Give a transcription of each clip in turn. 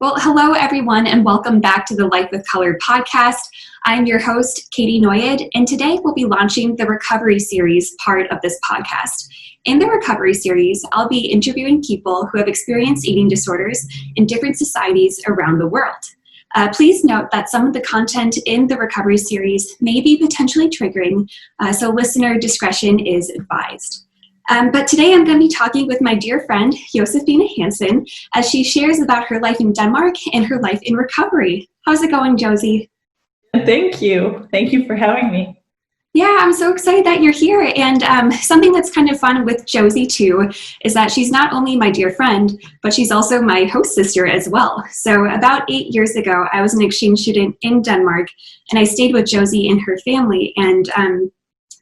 Well, hello, everyone, and welcome back to the Life with Color podcast. I'm your host, Katie Noyed, and today we'll be launching the Recovery Series part of this podcast. In the Recovery Series, I'll be interviewing people who have experienced eating disorders in different societies around the world. Please note that some of the content in the Recovery Series may be potentially triggering, so listener discretion is advised. But today I'm going to be talking with my dear friend, Josephine Hansen, as she shares about her life in Denmark and her life in recovery. How's it going, Josie? Thank you. Thank you for having me. Yeah, I'm so excited that you're here. And something that's kind of fun with Josie, too, is that she's not only my dear friend, but she's also my host sister as well. So about 8 years ago, I was an exchange student in Denmark, and I stayed with Josie and her family. And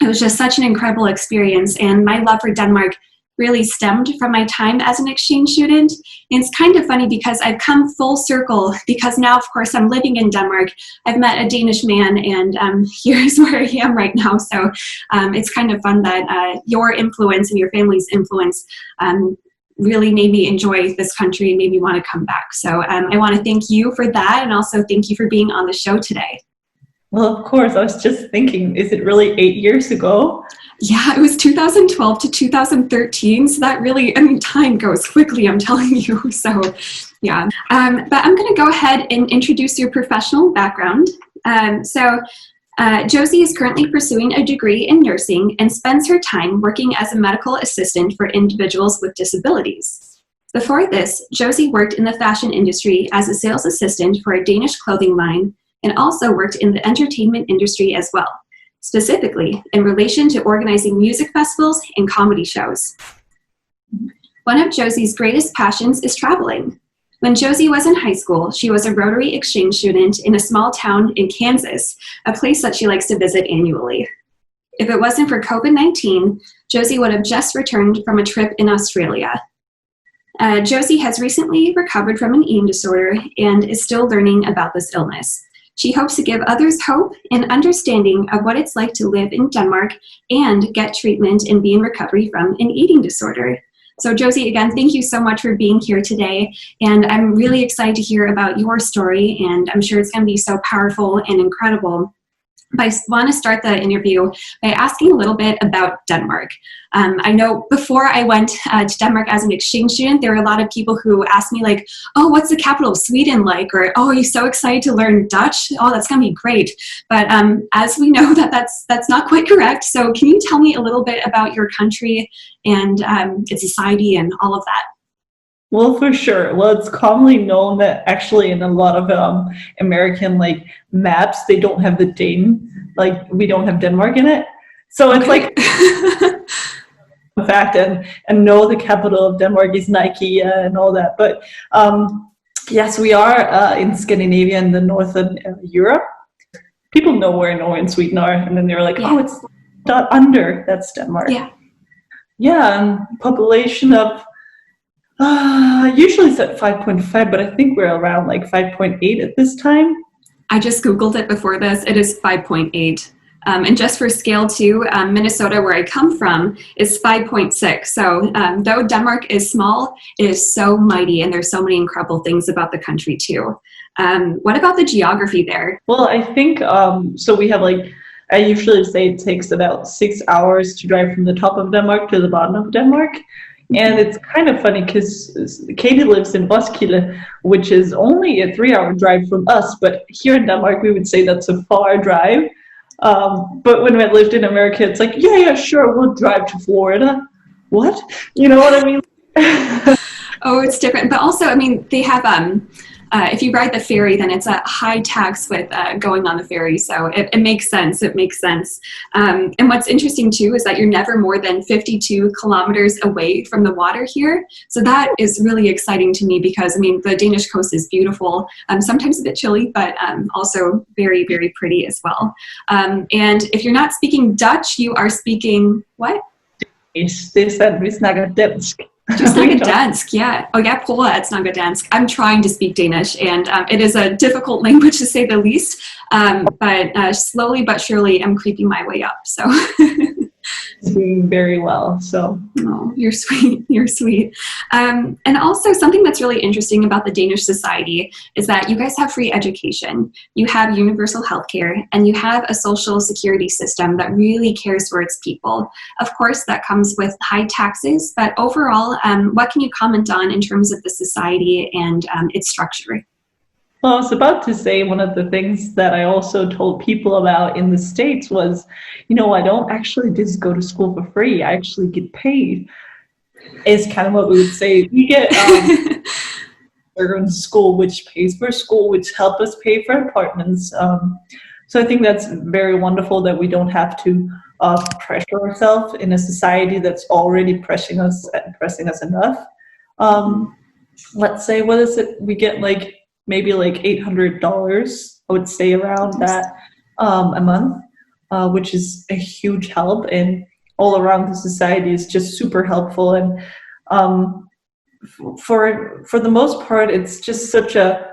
it was just such an incredible experience, and my love for Denmark really stemmed from my time as an exchange student. And it's kind of funny because I've come full circle because now, of course, I'm living in Denmark. I've met a Danish man, and here's where I am right now. So it's kind of fun that your influence and your family's influence really made me enjoy this country and made me want to come back. So I want to thank you for that, and also thank you for being on the show today. Well, of course, I was just thinking, is it really 8 years ago? Yeah, it was 2012 to 2013. So that really, time goes quickly, I'm telling you. So, yeah. But I'm going to go ahead and introduce your professional background. Josie is currently pursuing a degree in nursing and spends her time working as a medical assistant for individuals with disabilities. Before this, Josie worked in the fashion industry as a sales assistant for a Danish clothing line, and also worked in the entertainment industry as well, specifically in relation to organizing music festivals and comedy shows. One of Josie's greatest passions is traveling. When Josie was in high school, she was a Rotary exchange student in a small town in Kansas, a place that she likes to visit annually. If it wasn't for COVID-19, Josie would have just returned from a trip in Australia. Josie has recently recovered from an eating disorder and is still learning about this illness. She hopes to give others hope and understanding of what it's like to live in Denmark and get treatment and be in recovery from an eating disorder. So Josie, again, thank you so much for being here today. And I'm really excited to hear about your story, and I'm sure it's going to be so powerful and incredible. But I want to start the interview by asking a little bit about Denmark. I know before I went to Denmark as an exchange student, there were a lot of people who asked me like, oh, what's the capital of Sweden like? Or, oh, are you so excited to learn Dutch? Oh, that's going to be great. But as we know that's not quite correct. So can you tell me a little bit about your country and its society and all of that? Well, for sure. Well, it's commonly known that actually in a lot of American maps, they don't have the Dane, we don't have Denmark in it. So it's in fact, and no, the capital of Denmark is Nike and all that. But yes, we are in Scandinavia and the northern Europe. People know where Norway and Sweden are, and then they're like, oh, it's dot under. That's Denmark. Yeah, and population of usually it's at 5.5, but I think we're around 5.8 at this time. I just Googled it before this. It is 5.8. And just for scale too, Minnesota, where I come from, is 5.6. So though Denmark is small, it is so mighty, and there's so many incredible things about the country too. What about the geography there? Well, I think, so we have I usually say it takes about 6 hours to drive from the top of Denmark to the bottom of Denmark. And it's kind of funny because Katie lives in Roskilde, which is only a 3-hour drive from us. But here in Denmark, we would say that's a far drive. But when I lived in America, it's like, yeah, sure, we'll drive to Florida. What? You know what I mean? Oh, it's different. But also, they have, if you ride the ferry, then it's a high tax with going on the ferry. So it makes sense. It makes sense. And what's interesting too is that you're never more than 52 kilometers away from the water here. So that is really exciting to me because, the Danish coast is beautiful, sometimes a bit chilly, but also very, very pretty as well. And if you're not speaking Dutch, you are speaking what? Det er, vi snakker dansk. Du snakker dansk, yeah. Oh, jeg prøver at snakke dansk. I'm trying to speak Danish, and it is a difficult language to say the least, but slowly but surely I'm creeping my way up, so. is doing very well. So Oh, you're sweet. You're sweet. And also, something that's really interesting about the Danish society is that you guys have free education, you have universal healthcare, and you have a social security system that really cares for its people. Of course, that comes with high taxes, but overall, what can you comment on in terms of the society and its structure? well, I was about to say one of the things that I also told people about in the States was, I don't actually just go to school for free. I actually get paid, is kind of what we would say. We get in school, which pays for school, which help us pay for apartments. So I think that's very wonderful that we don't have to pressure ourselves in a society that's already pressing us enough. Um, let's say, what is it? We get like maybe like $800. I would say around that a month, which is a huge help, and all around the society is just super helpful. And um, for the most part, it's just such a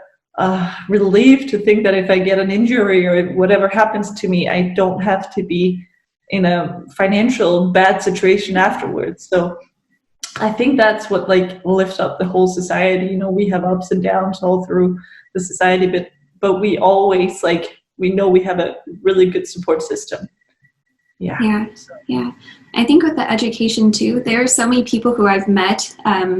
relief to think that if I get an injury or if whatever happens to me, I don't have to be in a financial bad situation afterwards. So I think that's what like lifts up the whole society. We have ups and downs all through the society, but we always we know we have a really good support system. Yeah. Yeah, yeah. I think with the education too, there are so many people who I've met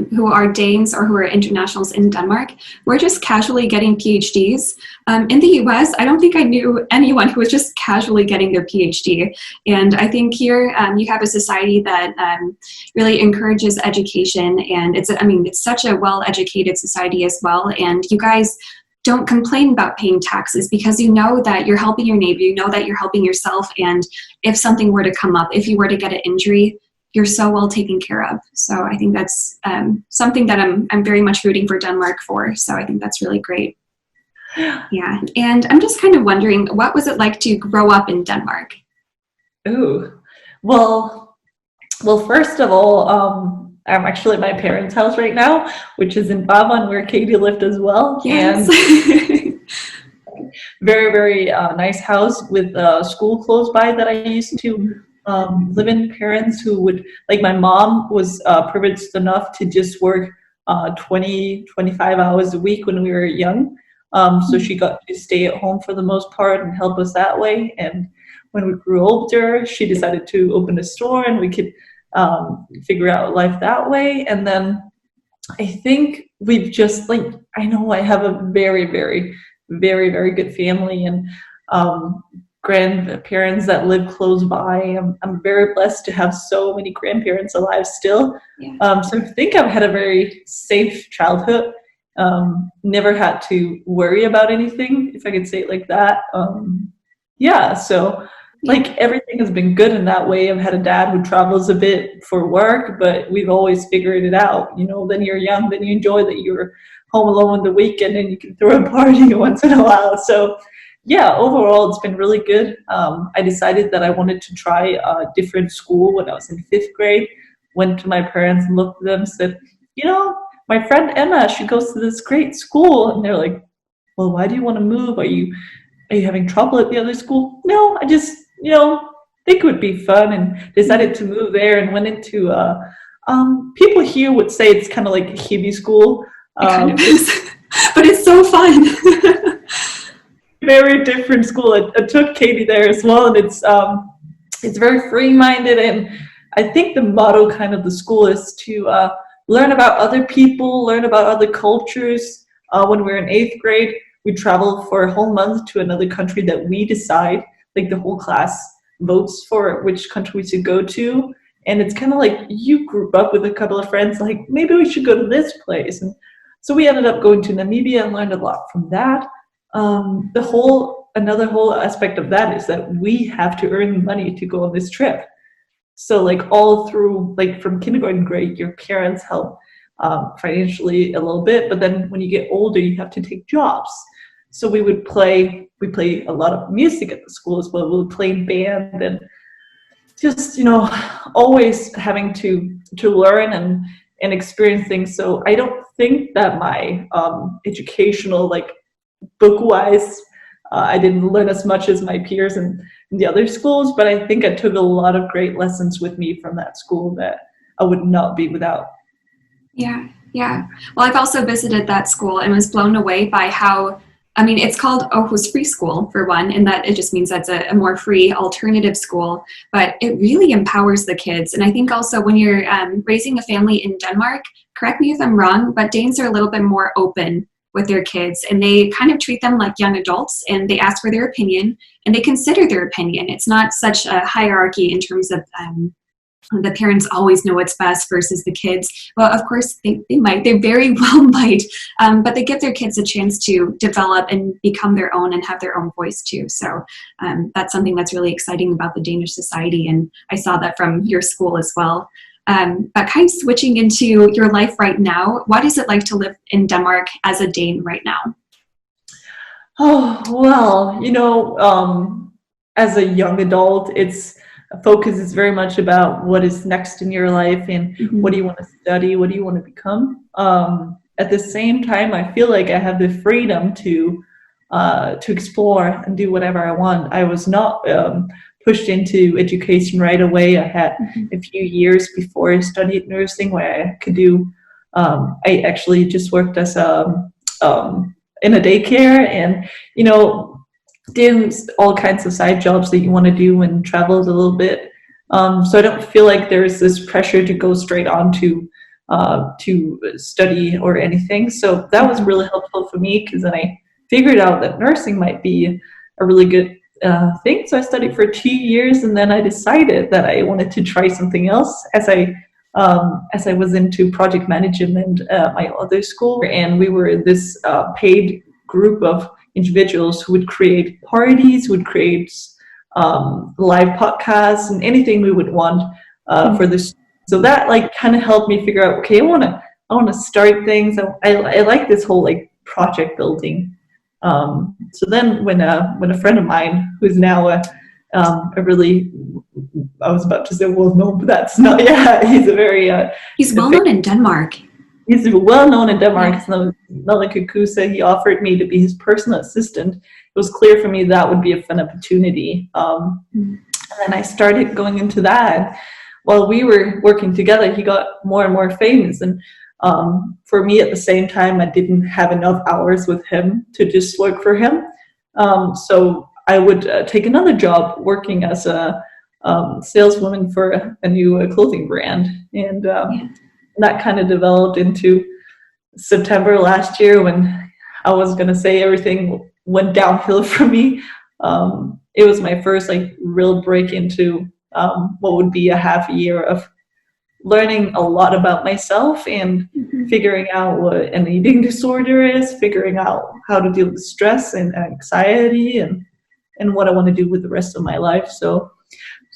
who are Danes or who are internationals in Denmark. We're just casually getting PhDs. In the US, I don't think I knew anyone who was just casually getting their PhD. And I think here you have a society that really encourages education, and it's such a well-educated society as well. And you guys don't complain about paying taxes because you know that you're helping your neighbor, you know that you're helping yourself, and if something were to come up, if you were to get an injury, you're so well taken care of. So I think that's something that I'm very much rooting for Denmark for. So I think that's really great. Yeah, and I'm just kind of wondering, what was it like to grow up in Denmark? Ooh, well, first of all, I'm actually at my parents' house right now, which is in Bavon, where Katie lived as well. Yes. And very, very nice house with a school close by that I used to live in. Parents who would, like my mom was privileged enough to just work 20, 25 hours a week when we were young. So she got to stay at home for the most part and help us that way. And when we grew older, she decided to open a store and we could figure out life that way. And then I think we've just I know I have a very, very, very, very good family and grandparents that live close by. I'm very blessed to have so many grandparents alive still. Yeah. So I think I've had a very safe childhood. Never had to worry about anything, if I could say it like that. Yeah, so everything has been good in that way. I've had a dad who travels a bit for work, but we've always figured it out. Then you're young, then you enjoy that you're home alone on the weekend and you can throw a party once in a while. So yeah, overall it's been really good. I decided that I wanted to try a different school when I was in 5th grade. Went to my parents and looked at them, said, my friend Emma, she goes to this great school. And they're like, well, why do you want to move? Are you having trouble at the other school? No, I just, think it would be fun and decided to move there and went into, people here would say it's kind of like a hippie school. It kind of is, but it's so fun. Very different school. I took Katie there as well, and it's very free-minded. And I think the motto kind of the school is to learn about other people, learn about other cultures. When we're in 8th grade, we travel for a whole month to another country that we decide, like the whole class votes for which country we should go to. And it's kind of like you group up with a couple of friends, like maybe we should go to this place. And so we ended up going to Namibia and learned a lot from that. Another whole aspect of that is that we have to earn money to go on this trip. So all through, from kindergarten grade, your parents help financially a little bit, but then when you get older, you have to take jobs. So we play a lot of music at the school as well. We would play in band and just, always having to learn and experience things. So I don't think that my educational, book-wise, I didn't learn as much as my peers in the other schools, but I think I took a lot of great lessons with me from that school that I would not be without. Yeah, yeah. Well, I've also visited that school and was blown away by how, I mean, it's called Aarhus Free School for one, and that it just means that's a more free alternative school, but it really empowers the kids. And I think also when you're raising a family in Denmark, correct me if I'm wrong, but Danes are a little bit more open with their kids, and they kind of treat them like young adults, and they ask for their opinion and they consider their opinion. It's not such a hierarchy in terms of the parents always know what's best versus the kids. Well, of course, they very well might, but they give their kids a chance to develop and become their own and have their own voice too. So that's something that's really exciting about the Danish society, and I saw that from your school as well. But kind of switching into your life right now, what is it like to live in Denmark as a Dane right now? Oh, well, as a young adult, it's focus is very much about what is next in your life and what do you want to study, what do you want to become. At the same time, I feel like I have the freedom to explore and do whatever I want. I was not pushed into education right away. I had a few years before I studied nursing where I could do. I actually just worked as in a daycare, and did all kinds of side jobs that you want to do and traveled a little bit. So I don't feel like there's this pressure to go straight on to study or anything. So that was really helpful for me, because then I figured out that nursing might be a really good thing. So I studied for 2 years, and then I decided that I wanted to try something else as I was into project management at my other school, and we were in this paid group of individuals who would create parties, would create live podcasts, and anything we would want for this. So that kind of helped me figure out, okay, I want to start things. I like this whole project building. So then when a friend of mine who's now a really, I was about to say well known, but that's not. Yeah, he's a very he's well known in Denmark. He's well known in Denmark. His name is Nolan Kukusa. He offered me to be his personal assistant. It was clear for me that would be a fun opportunity. And then I started going into that. While we were working together, he got more and more famous. And for me, at the same time, I didn't have enough hours with him to just work for him. So I would take another job working as a saleswoman for a new clothing brand. And that kind of developed into September last year, when I was going to say everything went downhill for me. It was my first real break into what would be a half a year of learning a lot about myself and figuring out what an eating disorder is, figuring out how to deal with stress and anxiety, and what I want to do with the rest of my life. So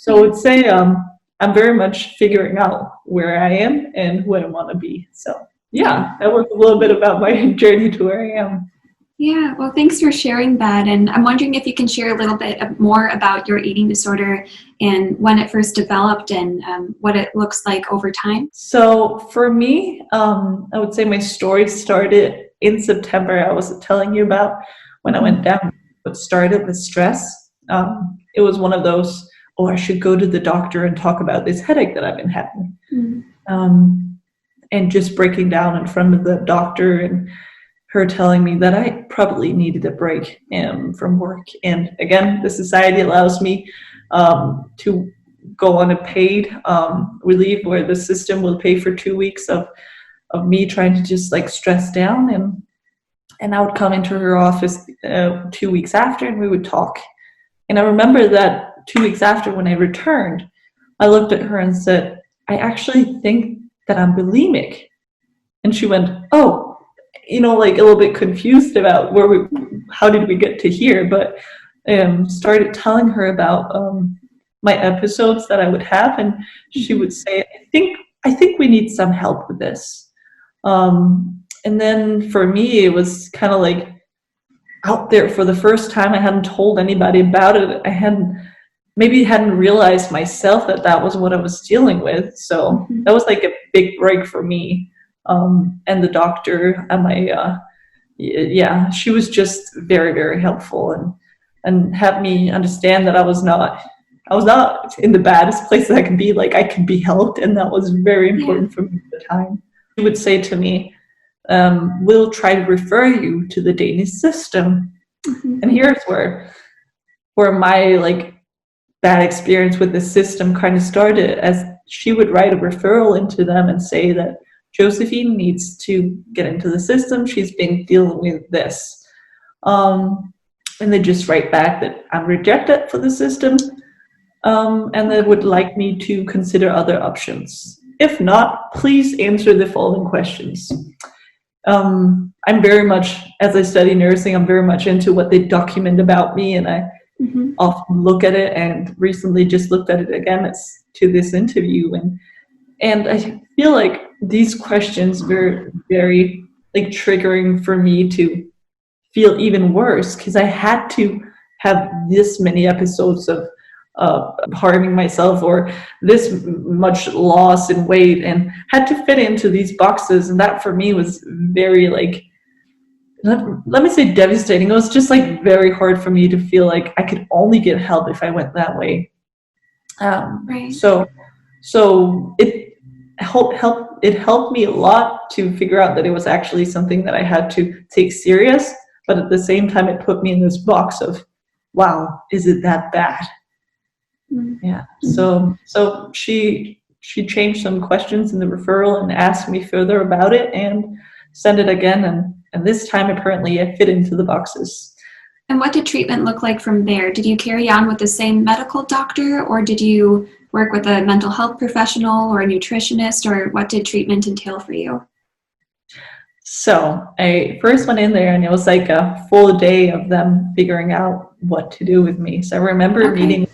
I would say I'm very much figuring out where I am and who I want to be. So yeah, that was a little bit about my journey to where I am. Yeah, well, thanks for sharing that. And I'm wondering if you can share a little bit more about your eating disorder and when it first developed and what it looks like over time. So for me, I would say my story started in September. I was telling you about when I went down. It started with stress. It was one of those, oh, I should go to the doctor and talk about this headache that I've been having. And just breaking down in front of the doctor and her telling me that I probably needed a break from work. And again, the society allows me to go on a paid relief where the system will pay for 2 weeks of me trying to just stress down. And I would come into her office 2 weeks after, and we would talk. And I remember that 2 weeks after, when I returned, I looked at her and said, I actually think that I'm bulimic. And she went, oh, a little bit confused about how did we get to here, but started telling her about my episodes that I would have, and she would say, I think we need some help with this. And then for me, it was kind of out there for the first time. I hadn't told anybody about it. I hadn't realized myself that was what I was dealing with. So that was a big break for me. And the doctor and my, she was just very, very helpful. And and have me understand that I was not in the baddest place that I could be. Like, I could be helped, and that was very important for me at the time. He would say to me, we'll try to refer you to the Danish system. And here's where my like bad experience with the system kind of started, as she would write a referral into them and say that Josephine needs to get into the system. She's been dealing with this. And they just write back that I'm rejected for the system, and they would like me to consider other options. If not, please answer the following questions. I'm very much, as I study nursing, I'm very much into what they document about me, and I often look at it, and recently just looked at it again to this interview, and I feel like these questions were very like triggering for me to feel even worse, because I had to have this many episodes of harming myself, or this much loss in weight, and had to fit into these boxes. And that for me was very like, let me say devastating. It was just like very hard for me to feel like I could only get help if I went that way. Right. So it helped me a lot to figure out that it was actually something that I had to take serious, but at the same time it put me in this box of, wow, is it that bad? Yeah. So she changed some questions in the referral and asked me further about it, and sent it again, and this time apparently I fit into the boxes. And what did treatment look like from there? Did you carry on with the same medical doctor, or did you work with a mental health professional or a nutritionist, or what did treatment entail for you? So I first went in there, and it was like a full day of them figuring out what to do with me. So I remember meeting,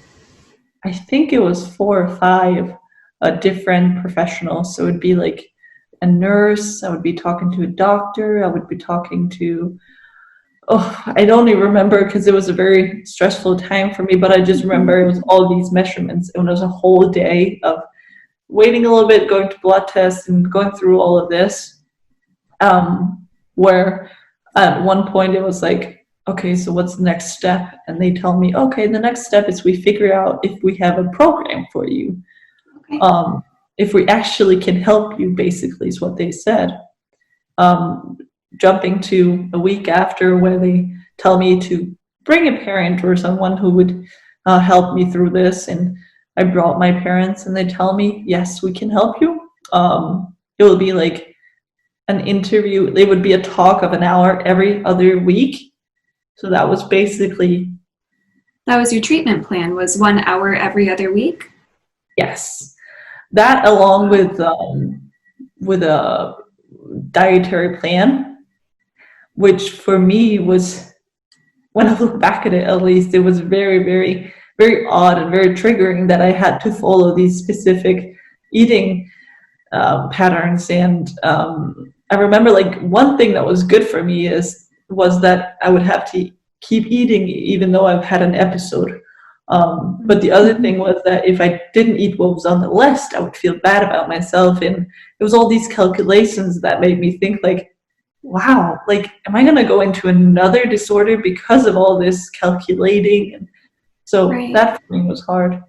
I think it was 4 or 5 different professionals. So it would be like a nurse, I would be talking to a doctor, I would be talking to, I don't even remember, because it was a very stressful time for me, but I just remember it was all these measurements. It was a whole day of waiting a little bit, going to blood tests, and going through all of this, where at one point it was like, okay, so what's the next step? And they tell me, okay, the next step is we figure out if we have a program for you. If we actually can help you, basically, is what they said. Jumping to a week after, where they tell me to bring a parent or someone who would help me through this. And I brought my parents, and they tell me, yes, we can help you. It will be like an interview. It would be a talk of an hour every other week. So that was basically... That was your treatment plan, was 1 hour every other week? Yes. That, along with a dietary plan, which for me was, when I look back at it, at least, it was very, very, very odd and very triggering that I had to follow these specific eating patterns. And I remember, like, one thing that was good for me was that I would have to keep eating even though I've had an episode. But the other thing was that if I didn't eat what was on the list, I would feel bad about myself. And it was all these calculations that made me think, like, wow, like, am I going to go into another disorder because of all this calculating? And so that for me was hard.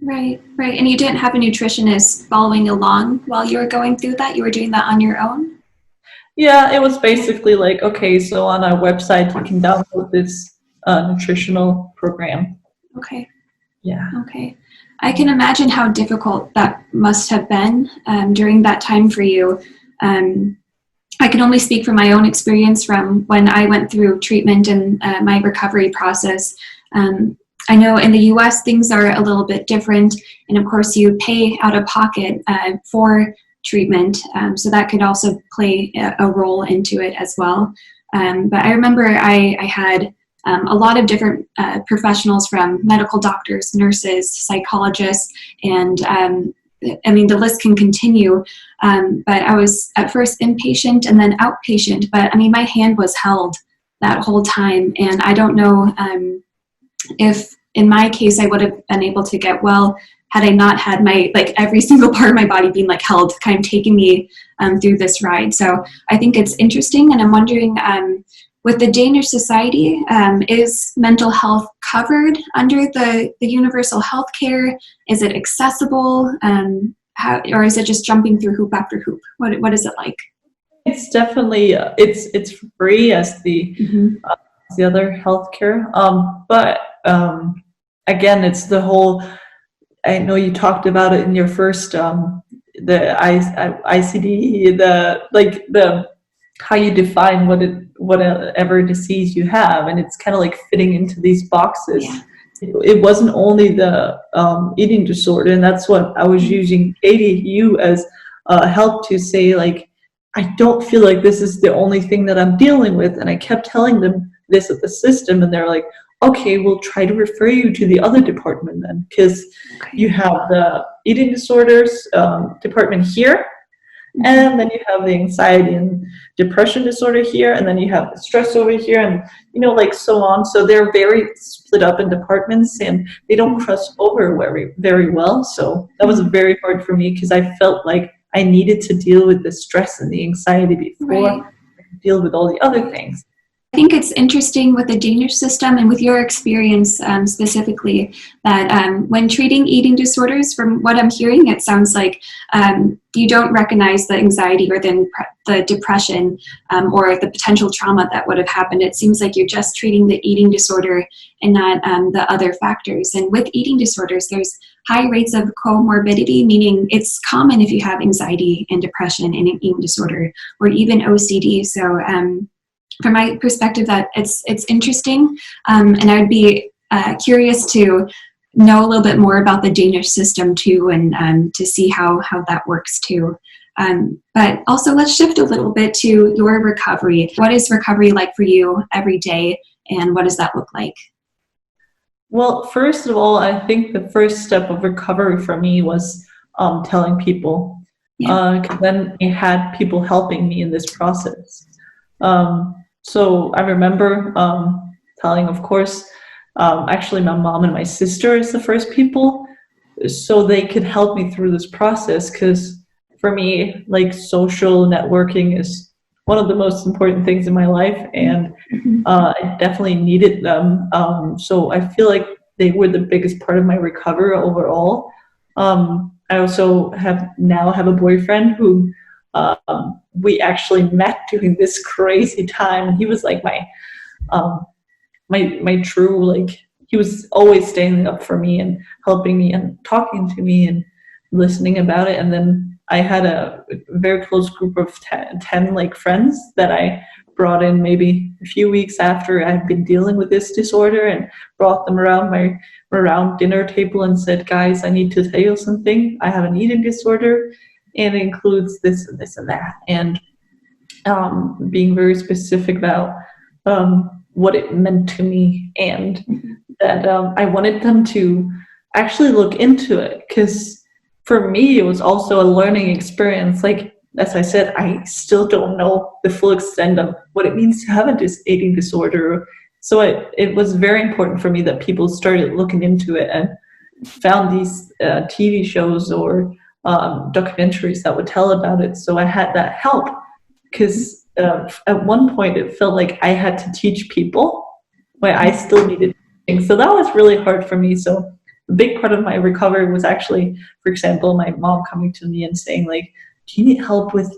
Right. And you didn't have a nutritionist following along while you were going through that? You were doing that on your own? Yeah, it was basically like, okay, so on our website, you can download this nutritional program. Okay. Yeah. Okay. I can imagine how difficult that must have been during that time for you. I can only speak from my own experience from when I went through treatment and my recovery process. I know in the US things are a little bit different, and of course you pay out of pocket for treatment, so that could also play a role into it as well. But I remember I had a lot of different professionals, from medical doctors, nurses, psychologists, and I mean, the list can continue. But I was at first inpatient and then outpatient, but I mean, my hand was held that whole time. And I don't know if in my case, I would have been able to get well had I not had my, like, every single part of my body being like held, kind of taking me through this ride. So I think it's interesting. And I'm wondering, with the Danish Society, is mental health covered under the universal health care? Is it accessible? Or is it just jumping through hoop after hoop? What is it like? It's definitely it's free as the other healthcare. But again, it's the whole. I know you talked about it in your first the ICD, the how you define whatever disease you have, and it's kind of like fitting into these boxes. Yeah. It wasn't only the eating disorder, and that's what I was using you as help to say, like, I don't feel like this is the only thing that I'm dealing with. And I kept telling them this at the system, and they're like, okay, we'll try to refer you to the other department then, because you have the eating disorders department here, and then you have the anxiety and depression disorder here, and then you have the stress over here, and like so on. So they're very split up in departments, and they don't cross over very, very well. So that was very hard for me, because I felt like I needed to deal with the stress and the anxiety before I could deal with all the other things. I think it's interesting with the Danish system and with your experience specifically that when treating eating disorders, from what I'm hearing, it sounds like you don't recognize the anxiety or the depression or the potential trauma that would have happened. It seems like you're just treating the eating disorder and not the other factors. And with eating disorders, there's high rates of comorbidity, meaning it's common if you have anxiety and depression and an eating disorder or even OCD. So from my perspective, that it's interesting, and I would be curious to know a little bit more about the Danish system too, and to see how that works too. But also, let's shift a little bit to your recovery. What is recovery like for you every day, and what does that look like? Well, first of all, I think the first step of recovery for me was telling people. Because then I had people helping me in this process. So I remember telling, of course, actually my mom and my sister as the first people, so they could help me through this process, because for me, like, social networking is one of the most important things in my life, and I definitely needed them. So I feel like they were the biggest part of my recovery overall. I also now have a boyfriend who we actually met during this crazy time. He was like my true, like, he was always standing up for me and helping me and talking to me and listening about it. And then I had a very close group of 10 like friends that I brought in maybe a few weeks after I had been dealing with this disorder, and brought them around dinner table and said, guys, I need to tell you something. I have an eating disorder, and it includes this and this and that, and being very specific about what it meant to me, and that I wanted them to actually look into it, because for me it was also a learning experience. Like, as I said, I still don't know the full extent of what it means to have a eating disorder. So it was very important for me that people started looking into it and found these TV shows or documentaries that would tell about it. So I had that help, because at one point it felt like I had to teach people where I still needed things. So that was really hard for me. So a big part of my recovery was actually, for example, my mom coming to me and saying, like, do you need help with,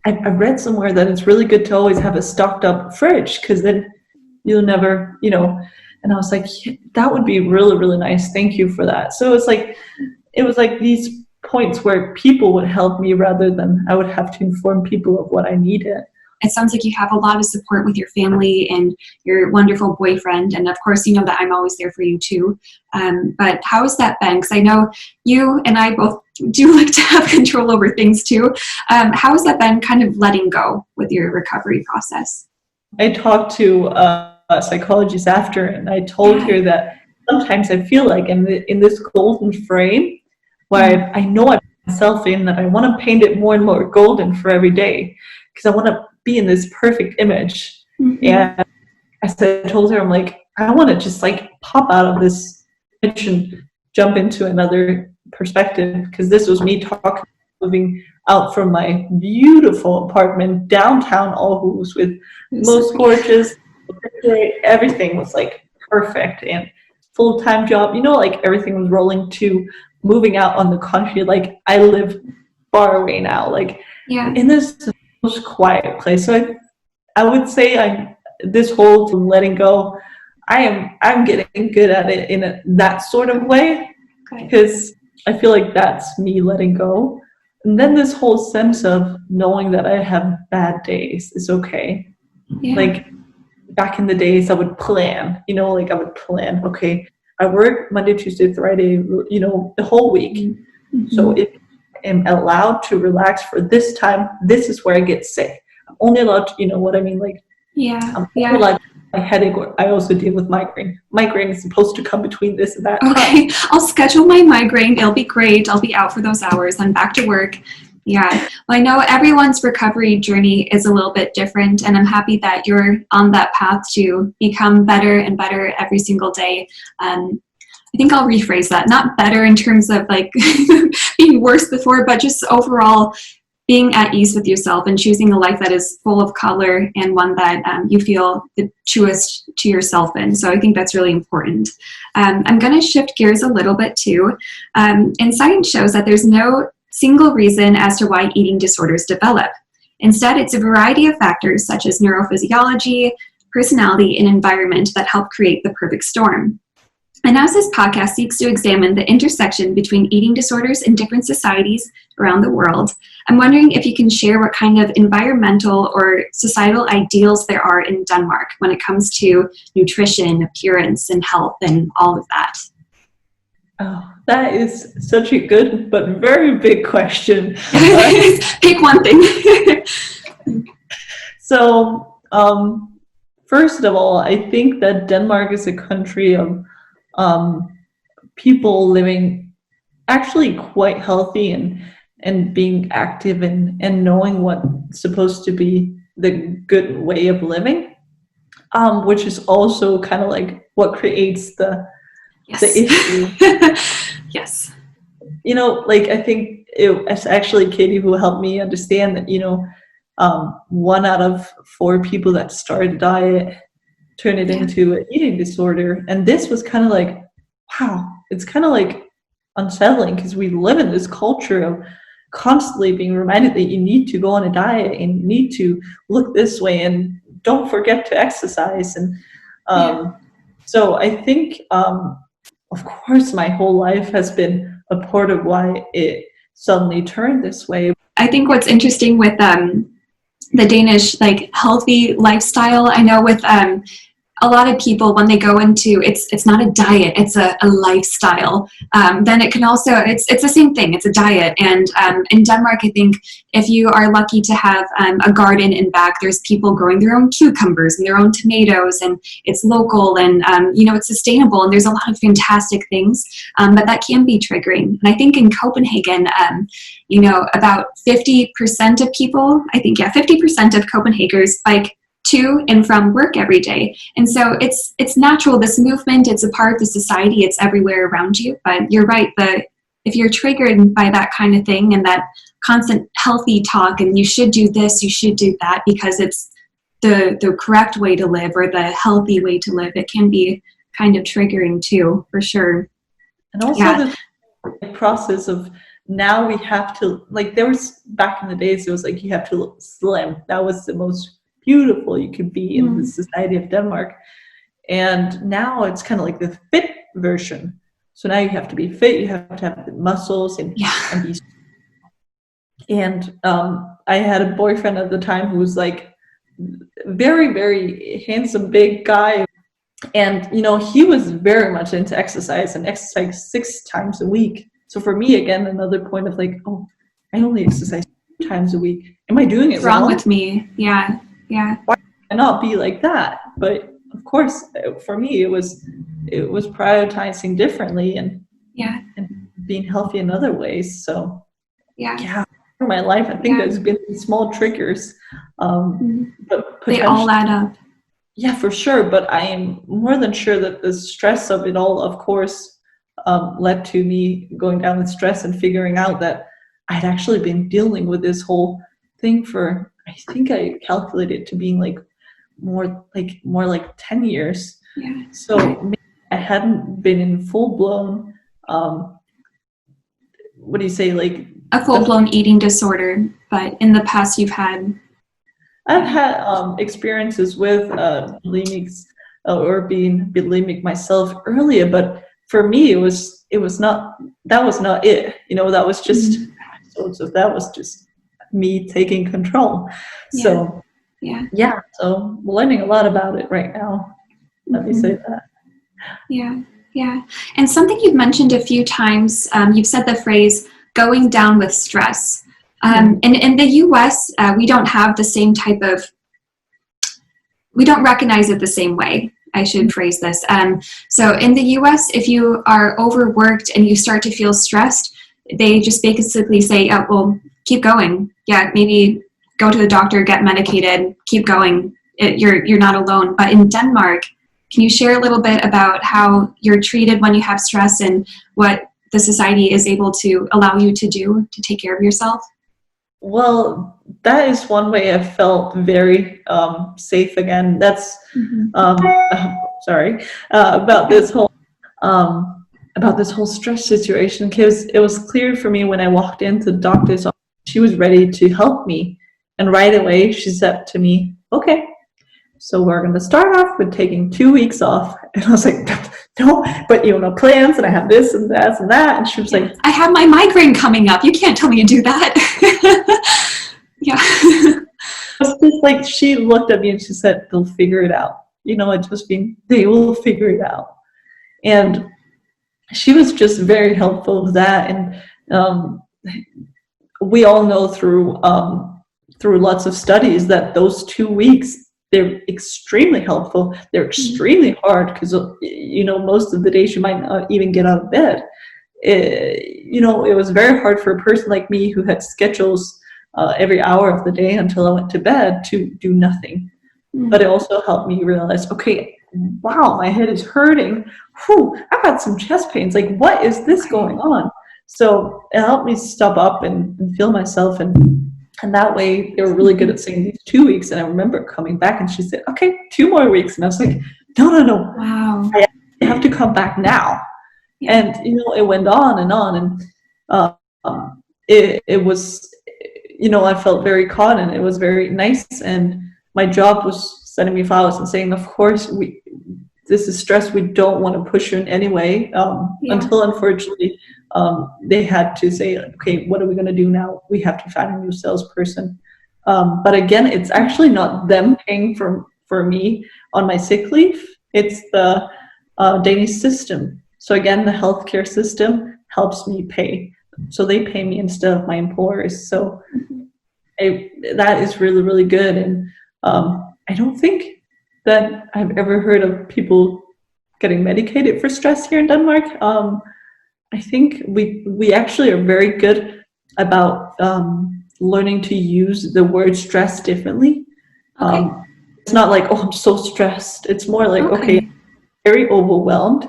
I read somewhere that it's really good to always have a stocked up fridge, because then you'll never, and I was like, yeah, that would be really, really nice. Thank you for that. So it was like these points where people would help me rather than I would have to inform people of what I needed. It sounds like you have a lot of support with your family and your wonderful boyfriend. And of course, you know that I'm always there for you too. But how has that been? Because I know you and I both do like to have control over things too. How has that been, kind of letting go with your recovery process? I talked to a psychologist after, and I told her that sometimes I feel like in this golden frame where I know I put myself in, that I want to paint it more and more golden for every day, because I want to be in this perfect image. And as I told her, I'm like, I want to just like pop out of this image and jump into another perspective, because this was me moving out from my beautiful apartment downtown Aarhus with most gorgeous everything was like perfect and full-time job. Like everything was rolling to moving out on the country. Like I live far away now, like Yeah. in this most quiet place. So I would say I'm this whole letting go. I'm getting good at it in that sort of way because I feel like that's me letting go. And then this whole sense of knowing that I have bad days is okay. Yeah. Like back in the days, I would plan, like I would plan, okay, I work Monday, Tuesday, Friday, the whole week. Mm-hmm. So if I'm allowed to relax for this time, this is where I get sick. I'm only allowed to, what I mean? Like, I'm only allowed to have a headache, or I also deal with migraine. Migraine is supposed to come between this and that Okay, time. I'll schedule my migraine. It'll be great. I'll be out for those hours. I'm back to work. Yeah, well, I know everyone's recovery journey is a little bit different, and I'm happy that you're on that path to become better and better every single day. I think I'll rephrase that. Not better in terms of like being worse before, but just overall being at ease with yourself and choosing a life that is full of color and one that you feel the truest to yourself in. So I think that's really important. I'm going to shift gears a little bit too. And science shows that there's no single reason as to why eating disorders develop. Instead, it's a variety of factors such as neurophysiology, personality, and environment that help create the perfect storm. And as this podcast seeks to examine the intersection between eating disorders in different societies around the world, I'm wondering if you can share what kind of environmental or societal ideals there are in Denmark when it comes to nutrition, appearance, and health, and all of that. Oh, that is such a good but very big question. Pick one thing. So, first of all, I think that Denmark is a country of people living actually quite healthy and being active and knowing what's supposed to be the good way of living, which is also kind of like what creates the issue. Yes. Like I think it's actually Katie who helped me understand that 1 out of 4 people that start a diet turn it into an eating disorder. And this was kind of like, wow, it's kind of like unsettling because we live in this culture of constantly being reminded that you need to go on a diet and you need to look this way and don't forget to exercise. And so I think, of course, my whole life has been a part of why it suddenly turned this way. I think what's interesting with the Danish like healthy lifestyle, I know with a lot of people when they go into it's not a diet, it's a lifestyle, then it can also it's the same thing, it's a diet. And in Denmark, I think if you are lucky to have a garden in back, there's people growing their own cucumbers and their own tomatoes, and it's local and it's sustainable, and there's a lot of fantastic things, but that can be triggering. And I think in Copenhagen, about 50% of people, 50% of Copenhageners bike to and from work every day. And so it's natural, this movement, it's a part of the society, it's everywhere around you. But you're right, if you're triggered by that kind of thing and that constant healthy talk and you should do this, you should do that because it's the correct way to live or the healthy way to live, it can be kind of triggering too, for sure. And also the process of now we have to, like, there was back in the days, it was like you have to look slim. That was the most beautiful you could be in the society of Denmark. And now it's kind of like the fit version. So now you have to be fit, you have to have the muscles and be. And I had a boyfriend at the time who was like very, very handsome, big guy. And, he was very much into exercise and exercise 6 times a week. So for me, again, another point of like, oh, I only exercise 2 times a week. Am I doing it wrong? Wrong with me. Yeah. Why not be like that? But of course, for me, it was prioritizing differently and being healthy in other ways. So for my life, I think there's been these small triggers, but they all add up. Yeah, for sure. But I am more than sure that the stress of it all, of course, led to me going down with stress and figuring out that I'd actually been dealing with this whole thing for, I think I calculated to being like more like 10 years. Yeah. So maybe I hadn't been in full blown, what do you say, like A full-blown eating disorder, but in the past you've had. I've had experiences with bulimics or being bulimic myself earlier, but for me, it was not, that was not it. That was just that was just me taking control. Yeah. So yeah, so I'm learning a lot about it right now. Let me say that. Yeah. And something you've mentioned a few times, you've said the phrase "going down with stress." In the U.S., we don't have the same type of, we don't recognize it the same way. I should phrase this. So in the U.S., if you are overworked and you start to feel stressed, they just basically say, "Oh, well, keep going. Yeah, maybe go to the doctor, get medicated, keep going. You're not alone." But in Denmark, can you share a little bit about how you're treated when you have stress and what the society is able to allow you to do to take care of yourself? Well, that is one way I felt very safe again. That's sorry about this whole stress situation, because it was clear for me when I walked into the doctor's office, she was ready to help me, and right away she said to me, "Okay, so we're going to start off with taking 2 weeks off." And I was like, "No, but plans, and I have this and that and that." And she was like, "I have my migraine coming up. You can't tell me to do that." Yeah. It's just like, she looked at me and she said, "They'll figure it out." Josephine, they will figure it out. And she was just very helpful with that. And we all know through lots of studies that those 2 weeks, they're extremely helpful. They're extremely hard because most of the days you might not even get out of bed. It was very hard for a person like me who had schedules every hour of the day until I went to bed to do nothing. But it also helped me realize, okay, wow, my head is hurting. Whew, I've got some chest pains. Like, what is this going on? So it helped me stop up and feel myself. And that way, they were really good at saying these 2 weeks. And I remember coming back and she said, "Okay, 2 more weeks." And I was like, no. Wow. I have to come back now. Yeah. And, it went on. And it was, I felt very caught, and it was very nice. And my job was sending me files and saying, "Of course, this is stress. We don't want to push you in any way." Until, unfortunately, they had to say, "Okay, what are we going to do now? We have to find a new salesperson." But again, it's actually not them paying for me on my sick leave. It's the Danish system. So again, the healthcare system helps me pay. So they pay me instead of my employers. So that is really, really good. And I don't think that I've ever heard of people getting medicated for stress here in Denmark. I think we actually are very good about learning to use the word stress differently. Okay. It's not like, "Oh, I'm so stressed." It's more like, okay, very overwhelmed.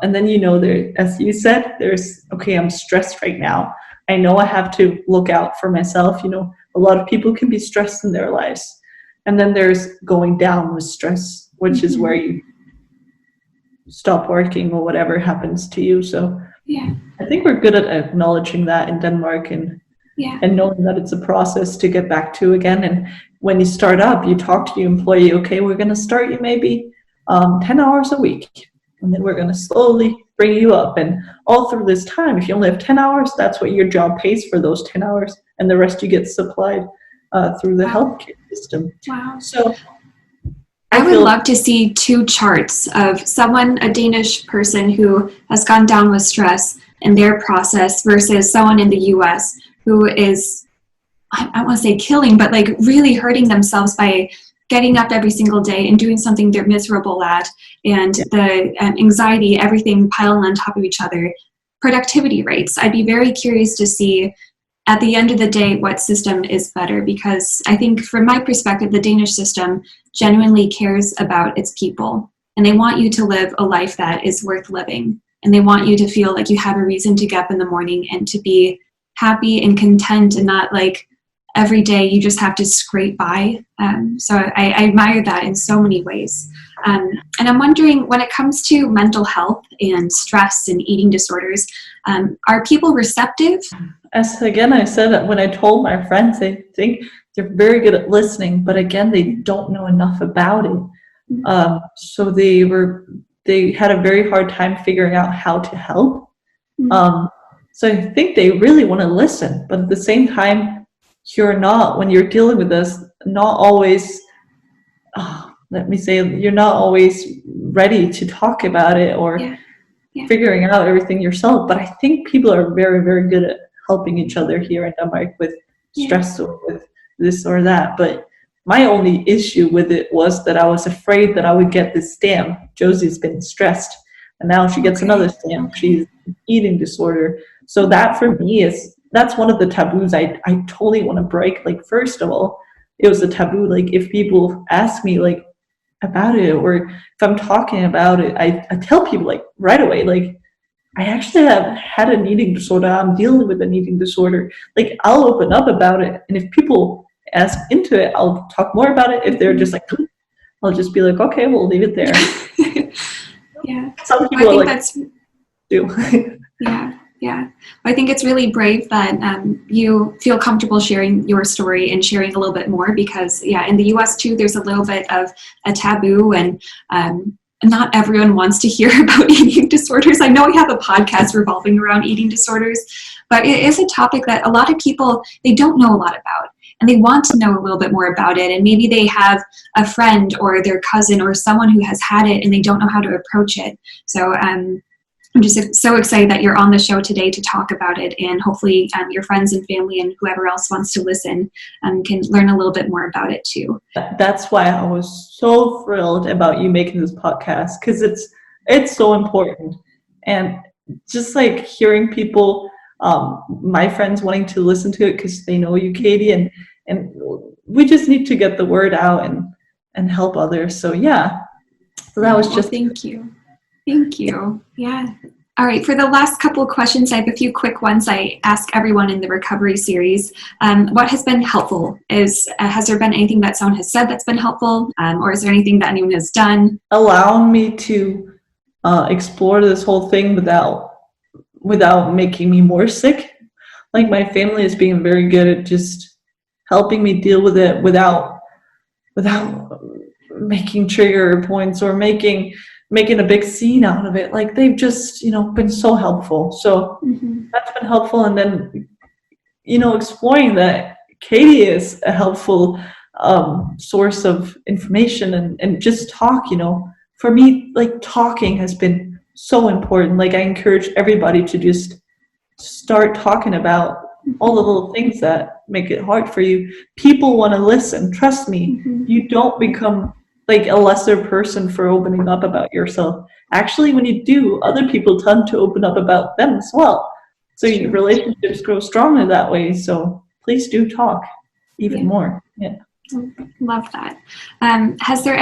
And then, there, as you said, there's, okay, I'm stressed right now. I know I have to look out for myself. A lot of people can be stressed in their lives. And then there's going down with stress, which is where you stop working or whatever happens to you. So I think we're good at acknowledging that in Denmark, and knowing that it's a process to get back to again. And when you start up, you talk to your employee, "Okay, we're going to start you maybe 10 hours a week. And then we're going to slowly bring you up. And all through this time, if you only have 10 hours, that's what your job pays for those 10 hours. And the rest you get supplied through the healthcare system." Wow. So I would love to see 2 charts of someone, a Danish person who has gone down with stress and their process versus someone in the US who is, I don't want to say killing, but like really hurting themselves by getting up every single day and doing something they're miserable at, and the anxiety, everything piling on top of each other. Productivity rates. I'd be very curious to see at the end of the day what system is better, because I think from my perspective, the Danish system genuinely cares about its people, and they want you to live a life that is worth living, and they want you to feel like you have a reason to get up in the morning and to be happy and content and not like every day you just have to scrape by. So I admire that in so many ways. And I'm wondering, when it comes to mental health and stress and eating disorders, are people receptive? As again, I said that when I told my friends, they think they're very good at listening, but again, they don't know enough about it. So they had a very hard time figuring out how to help. So I think they really want to listen, but at the same time, when you're dealing with this, not always, you're not always ready to talk about it or figuring out everything yourself. But I think people are very, very good at helping each other here in Denmark with stress or with this or that. But my only issue with it was that I was afraid that I would get this stamp. Josie's been stressed, and now she gets another stamp. She's eating disorder. So that for me that's one of the taboos I totally want to break. Like, first of all, it was a taboo. Like, if people ask me like about it, or if I'm talking about it, I tell people like right away, like, I actually have had an eating disorder. I'm dealing with an eating disorder. Like, I'll open up about it. And if people ask into it, I'll talk more about it. If they're just like, I'll just be like, okay, we'll leave it there. Some people do. I think it's really brave that you feel comfortable sharing your story and sharing a little bit more, because in the US too, there's a little bit of a taboo, and not everyone wants to hear about eating disorders. I know we have a podcast revolving around eating disorders, but it is a topic that a lot of people, they don't know a lot about, and they want to know a little bit more about it. And maybe they have a friend or their cousin or someone who has had it, and they don't know how to approach it. So I'm just so excited that you're on the show today to talk about it, and hopefully your friends and family and whoever else wants to listen can learn a little bit more about it too. That's why I was so thrilled about you making this podcast, because it's so important. And just like hearing people, my friends wanting to listen to it because they know you, Katie, and we just need to get the word out and help others. So that was just... Thank you. Yeah. All right. For the last couple of questions, I have a few quick ones I ask everyone in the recovery series. What has been helpful? Has there been anything that someone has said that's been helpful? Or is there anything that anyone has done? Allowing me to explore this whole thing without making me more sick. Like, my family is being very good at just helping me deal with it without making trigger points or making a big scene out of it. Like, they've just, been so helpful. So that's been helpful. And then, exploring that Katie is a helpful source of information and just talk, for me, like, talking has been so important. Like, I encourage everybody to just start talking about all the little things that make it hard for you. People want to listen. Trust me, you don't become like a lesser person for opening up about yourself. Actually, when you do, other people tend to open up about them as well. So your relationships grow stronger that way. So please do talk even more. Yeah. Love that. Has there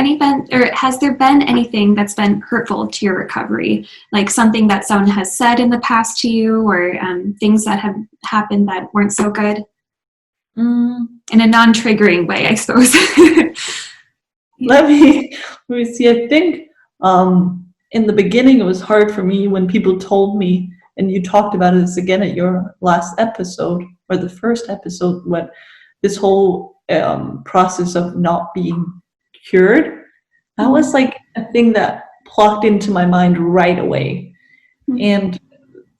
been anything that's been hurtful to your recovery? Like something that someone has said in the past to you, or things that have happened that weren't so good? In a non-triggering way, I suppose. Let me see. I think in the beginning it was hard for me when people told me, and you talked about this again at your last episode, or the first episode, when this whole process of not being cured, that was like a thing that plugged into my mind right away. And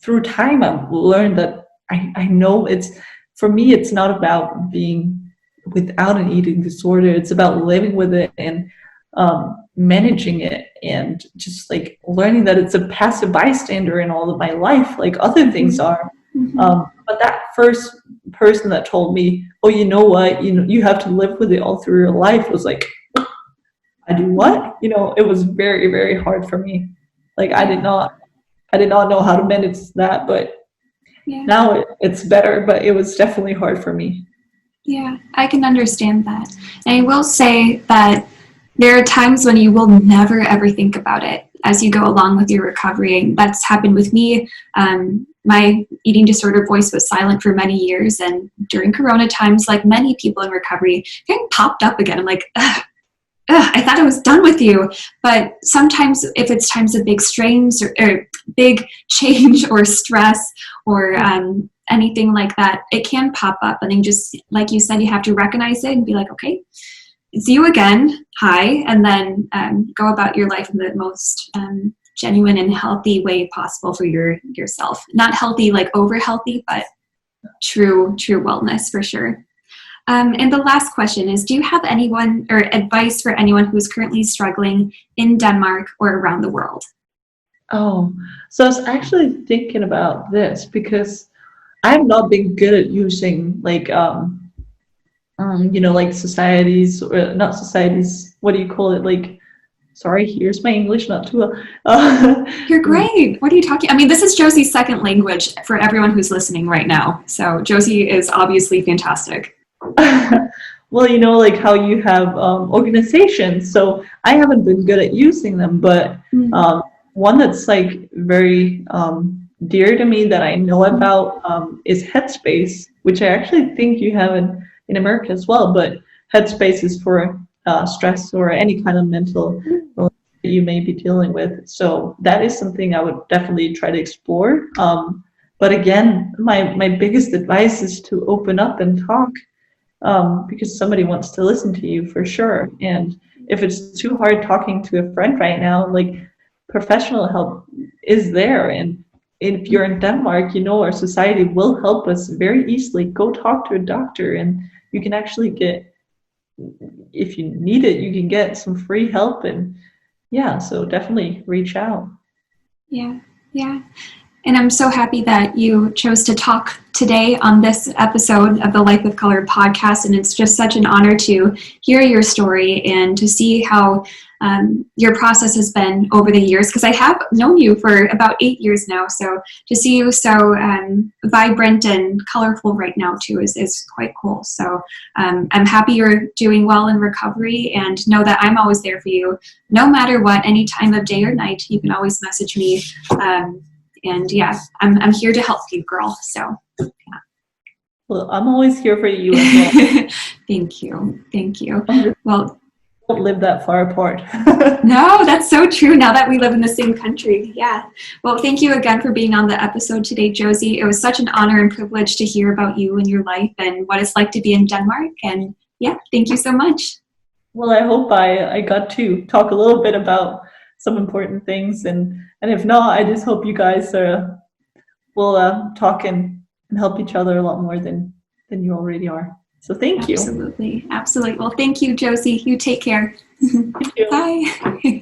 through time I've learned that I know for me it's not about being without an eating disorder. It's about living with it and managing it, and just like learning that it's a passive bystander in all of my life, like other things are. But that first person that told me, oh, you know what, you have to live with it all through your life, was like, I do what? It was very, very hard for me. Like, I did not know how to manage that, but now it's better, but it was definitely hard for me. Yeah, I can understand that. And I will say that there are times when you will never ever think about it. as you go along with your recovery. That's happened with me. My eating disorder voice was silent for many years, and during Corona times, like many people in recovery, it popped up again. I'm like, ugh, I thought I was done with you. But sometimes if it's times of big strains or big change or stress or anything like that, it can pop up. And then just, like you said, you have to recognize it and be like, okay, it's you again, hi, and then go about your life in the most genuine and healthy way possible for yourself. Not healthy, like over healthy, but true wellness for sure. And the last question is, do you have anyone or advice for anyone who's currently struggling in Denmark or around the world? Oh, so I was actually thinking about this because I've not been good at using like like societies, or not societies, what do you call it? Like, sorry, here's my English, not too well. You're great. What are you talking? I mean, this is Josie's second language for everyone who's listening right now. So Josie is obviously fantastic. Well, like how you have organizations. So I haven't been good at using them, but one that's like very dear to me that I know about is Headspace, which I actually think you have in America as well. But Headspace is for stress or any kind of mental illness that you may be dealing with. So that is something I would definitely try to explore. But again, my biggest advice is to open up and talk, because somebody wants to listen to you for sure. And if it's too hard talking to a friend right now, like, professional help is there. And if you're in Denmark, our society will help us very easily. Go talk to a doctor, and you can actually get, if you need it, you can get some free help. And yeah, so definitely reach out. Yeah. And I'm so happy that you chose to talk today on this episode of the Life with Color podcast. And it's just such an honor to hear your story and to see how your process has been over the years, because I have known you for about 8 years now. So to see you so vibrant and colorful right now too is quite cool. So I'm happy you're doing well in recovery, and know that I'm always there for you no matter what, any time of day or night. You can always message me. And yeah, I'm here to help you, girl. So yeah. Well, I'm always here for you as well. Thank you. Well, don't live that far apart. No, that's so true. Now that we live in the same country. Yeah. Well, thank you again for being on the episode today, Josie. It was such an honor and privilege to hear about you and your life and what it's like to be in Denmark. And yeah, thank you so much. Well, I hope I got to talk a little bit about some important things, and if not, I just hope you guys will talk and help each other a lot more than you already are. So thank you. Absolutely. Well, thank you, Josie. You take care. Thank you. Bye.